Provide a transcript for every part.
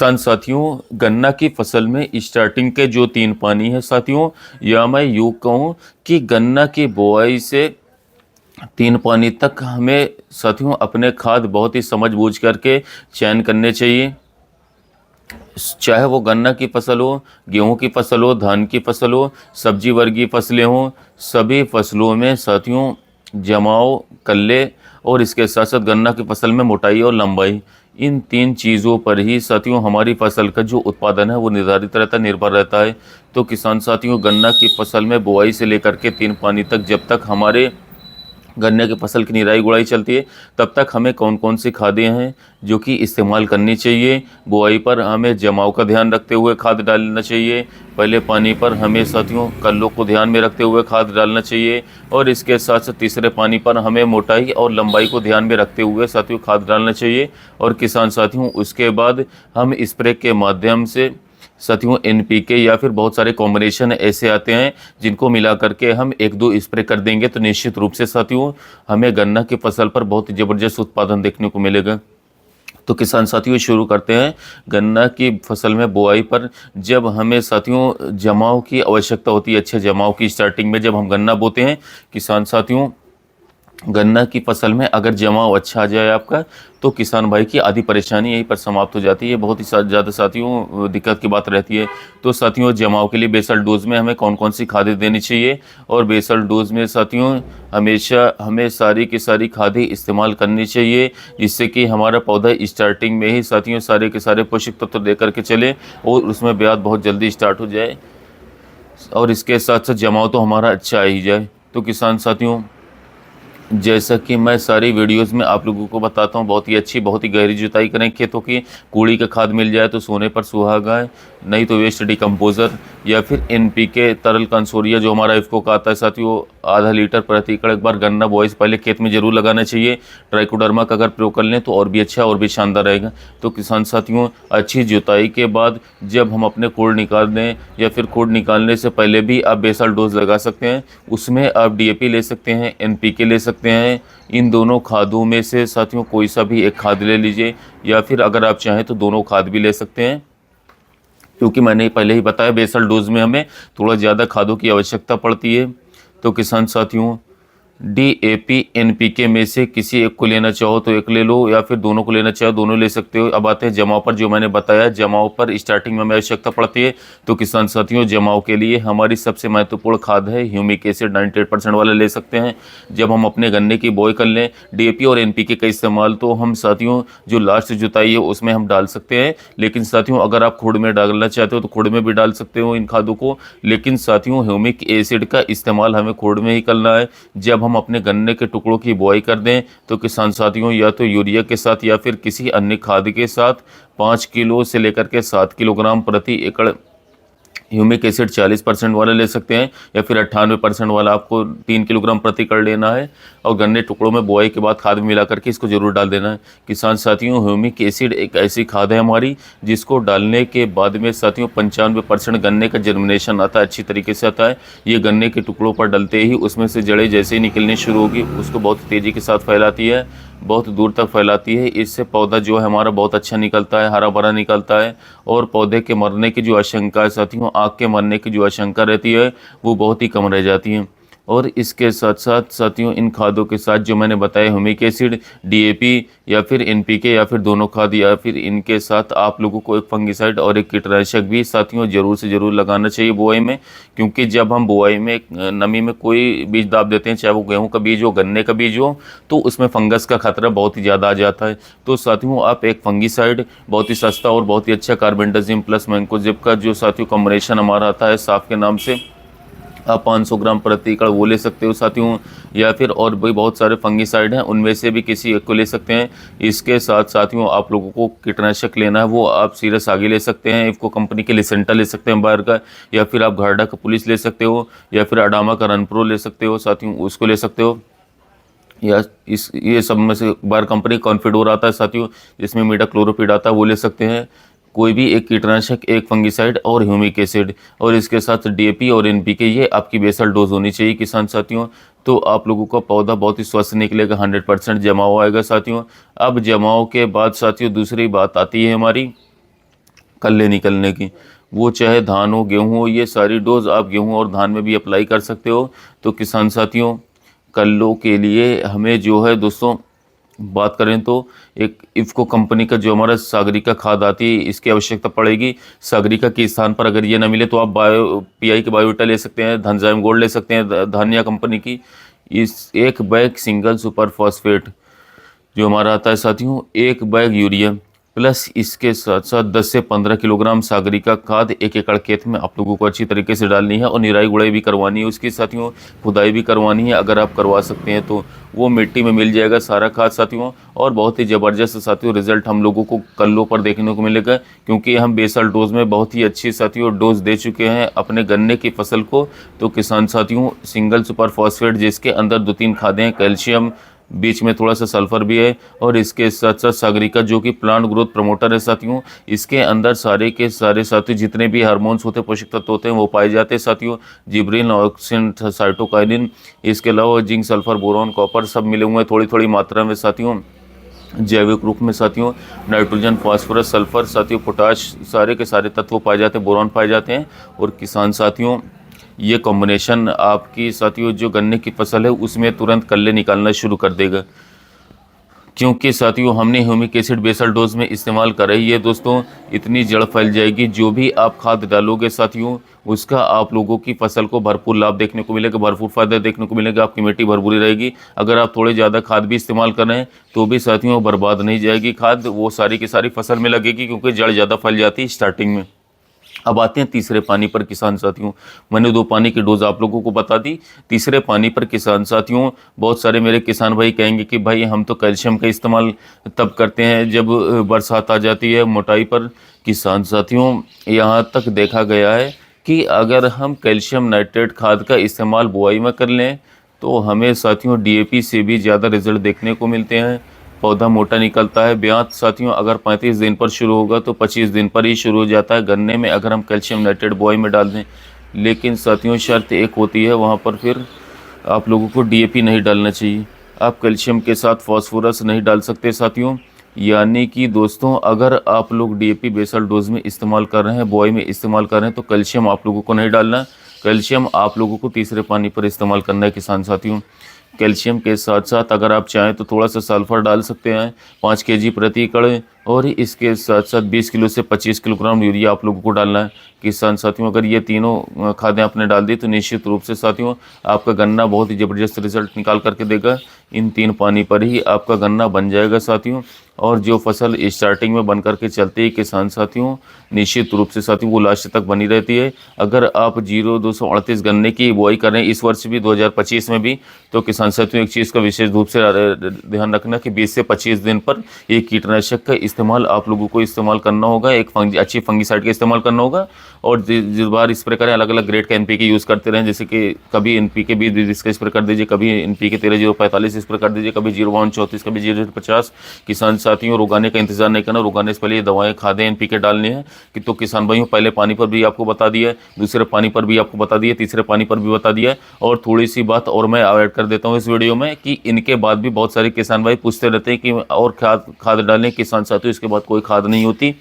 किसान साथियों, गन्ना की फसल में स्टार्टिंग के जो 3 पानी है साथियों, या मैं यूँ कहूँ कि गन्ना की बुआई से 3 पानी तक हमें साथियों अपने खाद बहुत ही समझ बूझ करके चयन करने चाहिए। चाहे वो गन्ना की फसल हो, गेहूं की फसल हो, धान की फसल हो, सब्जी वर्गीय फसलें हों, सभी फसलों में साथियों जमाव, कल्ले और इसके साथ साथ गन्ना की फसल में मोटाई और लंबाई, इन 3 चीज़ों पर ही साथियों हमारी फसल का जो उत्पादन है वो निर्धारित रहता है, निर्भर रहता है। तो किसान साथियों, गन्ना की फसल में बुआई से लेकर के 3 पानी तक जब तक हमारे गन्ने की फसल की निराई गुड़ाई चलती है, तब तक हमें कौन कौन सी खादें हैं जो कि इस्तेमाल करनी चाहिए। बुआई पर हमें जमाव का ध्यान रखते हुए खाद डालना चाहिए। पहले पानी पर हमें साथियों कल्लों को ध्यान में रखते हुए खाद डालना चाहिए, और इसके साथ साथ तीसरे पानी पर हमें मोटाई और लंबाई को ध्यान में रखते हुए साथियों खाद डालना चाहिए। और किसान साथियों, उसके बाद हम स्प्रे के माध्यम से साथियों एनपीके या फिर बहुत सारे कॉम्बिनेशन ऐसे आते हैं जिनको मिला करके हम 1-2 स्प्रे कर देंगे तो निश्चित रूप से साथियों हमें गन्ना की फसल पर बहुत ही ज़बरदस्त उत्पादन देखने को मिलेगा। तो किसान साथियों, शुरू करते हैं गन्ना की फसल में बुआई पर। जब हमें साथियों जमाव की आवश्यकता होती है, अच्छे जमाव की स्टार्टिंग में जब हम गन्ना बोते हैं किसान साथियों, गन्ना की फसल में अगर जमाव अच्छा आ जाए आपका, तो किसान भाई की आधी परेशानी यहीं पर समाप्त हो जाती है। बहुत ही ज़्यादा साथियों दिक्कत की बात रहती है। तो साथियों, जमाव के लिए बेसल डोज में हमें कौन कौन सी खादें देनी चाहिए, और बेसल डोज में साथियों हमेशा हमें सारी की सारी खादें इस्तेमाल करनी चाहिए, जिससे कि हमारा पौधा स्टार्टिंग में ही साथियों सारे के सारे पोषक तत्व दे करके चले और उसमें ब्याज बहुत जल्दी स्टार्ट हो जाए, और इसके साथ साथ जमाव तो हमारा अच्छा आ ही जाए। तो किसान साथियों, जैसा कि मैं सारी वीडियोस में आप लोगों को बताता हूँ, बहुत ही अच्छी बहुत ही गहरी जुताई करें खेतों की। कूड़ी का खाद मिल जाए तो सोने पर सुहागा है, नहीं तो वेस्ट डिकम्पोज़र या फिर एनपीके तरल कंसोरिया जो हमारा इफ़को का आता है साथियों, आधा लीटर प्रति एकड़ एक बार गन्ना बुआई से पहले खेत में ज़रूर लगाना चाहिए। ट्राइकोडर्मा का अगर प्रयोग कर लें तो और भी अच्छा और भी शानदार रहेगा। तो किसान साथियों, अच्छी जुताई के बाद जब हम अपने कोड़ निकाल दें या फिर कोड़ निकालने से पहले भी आप बेसल डोज लगा सकते हैं। उसमें आप डीएपी ले सकते हैं, एनपीके ले सकते हैं। इन दोनों खादों में से साथियों कोई सा भी एक खाद ले लीजिए, या फिर अगर आप चाहें तो दोनों खाद भी ले सकते हैं, क्योंकि मैंने पहले ही बताया बेसल डोज में हमें थोड़ा ज़्यादा खादों की आवश्यकता पड़ती है। तो किसान साथियों, डीएपी एनपीके में से किसी एक को लेना चाहो तो एक ले लो, या फिर दोनों को लेना चाहो दोनों ले सकते हो। अब आते हैं जमाव पर। जो मैंने बताया जमाव पर स्टार्टिंग में हमें आवश्यकता पड़ती है। तो किसान साथियों, जमाव के लिए हमारी सबसे महत्वपूर्ण खाद है ह्यूमिक एसिड, 98% वाला ले सकते हैं। जब हम अपने गन्ने की बोई कर लें, डीएपी और एनपीके का इस्तेमाल तो हम साथियों जो लास्ट जुताई है उसमें हम डाल सकते हैं, लेकिन साथियों अगर आप खुड में डालना चाहते हो तो खुड में भी डाल सकते हो इन खादों को। लेकिन साथियों ह्यूमिक एसिड का इस्तेमाल हमें खुड में ही करना है। जब हम अपने गन्ने के टुकड़ों की बुआई कर दें तो किसान साथियों या तो यूरिया के साथ या फिर किसी अन्य खाद के साथ 5 किलो से लेकर के 7 किलोग्राम प्रति एकड़ ह्यूमिक एसिड 40% वाला ले सकते हैं, या फिर 98% वाला आपको 3 किलोग्राम प्रति एकड़ लेना है, और गन्ने टुकड़ों में बुआई के बाद खाद में मिला करके इसको जरूर डाल देना है। किसान साथियों, ह्यूमिक एसिड एक ऐसी खाद है हमारी जिसको डालने के बाद में साथियों 95% गन्ने का जर्मिनेशन आता है, अच्छी तरीके से आता है। ये गन्ने के टुकड़ों पर डलते ही उसमें से जड़ें जैसे ही निकलनी शुरू होगी उसको बहुत तेज़ी के साथ फैलाती है, बहुत दूर तक फैलाती है। इससे पौधा जो है हमारा बहुत अच्छा निकलता है, हरा भरा निकलता है, और पौधे के मरने की जो आशंका है साथियों, आग के मरने की जो आशंका रहती है वो बहुत ही कम रह जाती है। और इसके साथ साथ साथियों इन खादों के साथ जो मैंने बताया ह्यूमिक एसिड, डीएपी या फिर एनपीके या फिर दोनों खाद, या फिर इनके साथ आप लोगों को एक फंगिसाइड और एक कीटनाशक भी साथियों ज़रूर से ज़रूर लगाना चाहिए बुआई में। क्योंकि जब हम बुआई में नमी में कोई बीज दाब देते हैं, चाहे वो गेहूं का बीज हो, गन्ने का बीज हो, तो उसमें फंगस का खतरा बहुत ही ज़्यादा आ जाता है। तो साथियों आप एक फंगिसाइड बहुत ही सस्ता और बहुत ही अच्छा कार्बेंडाजिम प्लस मैंकोजेब का जो साथियों कॉम्बिनेशन हमारा आता है साफ के नाम से, आप 500 ग्राम प्रति एकड़ वो ले सकते हो साथियों, या फिर और भी बहुत सारे फंगिसाइड हैं उनमें से भी किसी एक को ले सकते हैं। इसके साथ साथियों आप लोगों को कीटनाशक लेना है, वो आप सीरस आगे ले सकते हैं, इफ़को कंपनी के लिसेंटा ले सकते हैं बाहर का, या फिर आप घाटा का पुलिस ले सकते हो, या फिर अडामा का रनप्रो ले सकते हो साथियों, उसको ले सकते हो। या ये सब में से बाहर कंपनी कॉन्फिडोर आता है साथियों, जिसमें मीडा क्लोरोपिड आता है, वो ले सकते हैं। कोई भी एक कीटनाशक, एक फंगिसाइड और ह्यूमिक एसिड, और इसके साथ डीएपी और एनपीके, ये आपकी बेसल डोज होनी चाहिए किसान साथियों। तो आप लोगों का पौधा बहुत ही स्वस्थ निकलेगा, 100% जमाव आएगा साथियों। अब जमाव के बाद साथियों दूसरी बात आती है हमारी कल्ले निकलने की। वो चाहे धान हो, गेहूँ हो, ये सारी डोज आप गेहूँ और धान में भी अप्लाई कर सकते हो। तो किसान साथियों, कल्लों के लिए हमें जो है दोस्तों, बात करें तो एक इफ़को कंपनी का जो हमारा सागरिका खाद आती है, इसकी आवश्यकता पड़ेगी। सागरिका के स्थान पर अगर ये ना मिले तो आप बायो पीआई की बायोविटा ले सकते हैं, धनजाइम गोल्ड ले सकते हैं धान्या कंपनी की। इस एक बैग सिंगल सुपर फॉस्फेट जो हमारा आता है साथियों, एक बैग यूरिया प्लस इसके साथ साथ 10 से 15 किलोग्राम सागरिका खाद 1 एकड़ खेत में आप लोगों को अच्छी तरीके से डालनी है और निराई गुड़ाई भी करवानी है उसकी साथियों, खुदाई भी करवानी है। अगर आप करवा सकते हैं तो वो मिट्टी में मिल जाएगा सारा खाद साथियों, और बहुत ही ज़बरदस्त साथियों रिजल्ट हम लोगों को कल्लों पर देखने को मिलेगा, क्योंकि हम बेसल डोज में बहुत ही अच्छी साथियों डोज दे चुके हैं अपने गन्ने की फसल को। तो किसान साथियों, सिंगल सुपर फॉस्फेट जिसके अंदर 2-3 खादें हैं, कैल्शियम, बीच में थोड़ा सा सल्फर भी है, और इसके साथ साथ सागरिका जो कि प्लांट ग्रोथ प्रमोटर है साथियों, इसके अंदर सारे के सारे साथियों जितने भी हार्मोन्स होते हैं, पोषक तत्व होते हैं, वो पाए जाते हैं साथियों। जिब्रिन, ऑक्सिन, साइटोकाइनिन, इसके अलावा जिंक, सल्फर, बोरॉन, कॉपर सब मिले हुए हैं थोड़ी थोड़ी मात्रा में साथियों। जैविक रूप में साथियों नाइट्रोजन, फास्फोरस, सल्फर साथियों, पोटाश, सारे के सारे तत्व पाए जाते हैं, बोरॉन पाए जाते हैं। और किसान साथियों, ये कॉम्बिनेशन आपकी साथियों जो गन्ने की फसल है उसमें तुरंत कल्ले निकालना शुरू कर देगा, क्योंकि साथियों हमने ह्यूमिक एसिड बेसल डोज में इस्तेमाल करा ही है दोस्तों। इतनी जड़ फैल जाएगी, जो भी आप खाद डालोगे साथियों उसका आप लोगों की फसल को भरपूर लाभ देखने को मिलेगा, भरपूर फायदा देखने को मिलेगा, आपकी मिट्टी भरपूरी रहेगी। अगर आप थोड़े ज़्यादा खाद भी इस्तेमाल कर रहे हैं तो भी साथियों बर्बाद नहीं जाएगी खाद, वो सारी की सारी फसल में लगेगी, क्योंकि जड़ ज़्यादा फैल जाती है स्टार्टिंग में। अब आते हैं तीसरे पानी पर किसान साथियों। मैंने 2 पानी की डोज आप लोगों को बता दी। तीसरे पानी पर किसान साथियों, बहुत सारे मेरे किसान भाई कहेंगे कि भाई हम तो कैल्शियम का इस्तेमाल तब करते हैं जब बरसात आ जाती है मोटाई पर। किसान साथियों, यहाँ तक देखा गया है कि अगर हम कैल्शियम नाइट्रेट खाद का इस्तेमाल बुआई में कर लें तो हमें साथियों डीएपी से भी ज़्यादा रिजल्ट देखने को मिलते हैं, पौधा मोटा निकलता है। ब्यात साथियों अगर 35 दिन पर शुरू होगा तो 25 दिन पर ही शुरू हो जाता है गन्ने में, अगर हम कैल्शियम नाइट्रेट बुआई में डाल दें। लेकिन साथियों शर्त एक होती है, वहाँ पर फिर आप लोगों को डीएपी नहीं डालना चाहिए, आप कैल्शियम के साथ फास्फोरस नहीं डाल सकते साथियों। यानी कि दोस्तों अगर आप लोग डीएपी बेसल डोज में इस्तेमाल कर रहे हैं, बुआई में इस्तेमाल कर रहे हैं, तो कैल्शियम आप लोगों को नहीं डालना। कैल्शियम आप लोगों को तीसरे पानी पर इस्तेमाल करना है किसान साथियों। कैल्शियम के साथ साथ अगर आप चाहें तो थोड़ा सा सल्फर डाल सकते हैं 5 केजी प्रति एकड़, और इसके साथ साथ 20 किलो से 25 किलोग्राम यूरिया आप लोगों को डालना है किसान साथियों। अगर ये तीनों खादें आपने डाल दी तो निश्चित रूप से साथियों आपका गन्ना बहुत ही ज़बरदस्त रिजल्ट निकाल करके देगा। इन 3 पानी पर ही आपका गन्ना बन जाएगा साथियों, और जो फसल स्टार्टिंग में बन करके चलती है किसान साथियों, निश्चित रूप से साथियों वो लास्ट तक बनी रहती है। अगर आप 0238 गन्ने की बुआई कर रहे हैं इस वर्ष भी 2025 में भी, तो किसान साथियों एक चीज़ का विशेष रूप से ध्यान रखना कि 20 से 25 दिन पर एक कीटनाशक का इस्तेमाल आप लोगों को इस्तेमाल करना होगा, एक अच्छी फंगीसाइड का इस्तेमाल करना होगा। और जिस बार स्प्रे करें अलग अलग ग्रेड का एनपीके यूज़ करते रहें, जैसे कि कभी एनपीके 20 का स्प्रे कर दीजिए, कभी एनपीके 13-045 स्प्रे कर दीजिए, कभी 0-1-34, कभी 0-50। किसान साथियों रुकाने का इंतजार नहीं करना, रुकाने से पहले ये दवाएं खादें एनपीके डालनी है कि। तो किसान भाइयों पहले पानी पर भी आपको बता दिया, दूसरे पानी पर भी आपको बता दिया, तीसरे पानी पर भी बता दिया। और थोड़ी सी बात और मैं ऐड कर देता हूँ इस वीडियो में कि इनके बाद भी बहुत सारे किसान भाई पूछते रहते हैं कि और खाद डालें। किसान साथियों इसके बाद कोई खाद नहीं होती,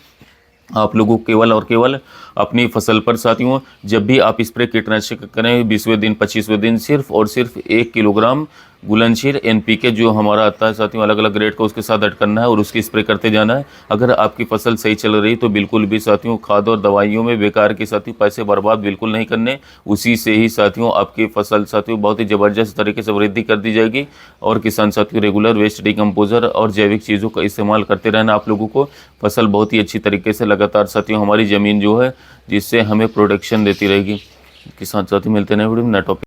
आप लोगों को केवल और केवल अपनी फसल पर साथियों जब भी आप स्प्रे कीटनाशक करें 20वें दिन 25वें दिन सिर्फ और सिर्फ 1 किलोग्राम घुलनशील एनपीके जो हमारा आता है साथियों अलग अलग ग्रेड का, उसके साथ ऐड करना है और उसकी स्प्रे करते जाना है। अगर आपकी फसल सही चल रही तो बिल्कुल भी साथियों खाद और दवाइयों में बेकार के साथियों पैसे बर्बाद बिल्कुल नहीं करने, उसी से ही साथियों आपकी फसल साथियों बहुत ही ज़बरदस्त तरीके से वृद्धि कर दी जाएगी। और किसान साथियों रेगुलर वेस्ट डिकम्पोजर और जैविक चीज़ों का इस्तेमाल करते रहना, आप लोगों को फसल बहुत ही अच्छी तरीके से लगातार साथियों हमारी ज़मीन जो है जिससे हमें प्रोडक्शन देती रहेगी। किसान साथी मिलते हैं वीडियो में नए टॉपिक।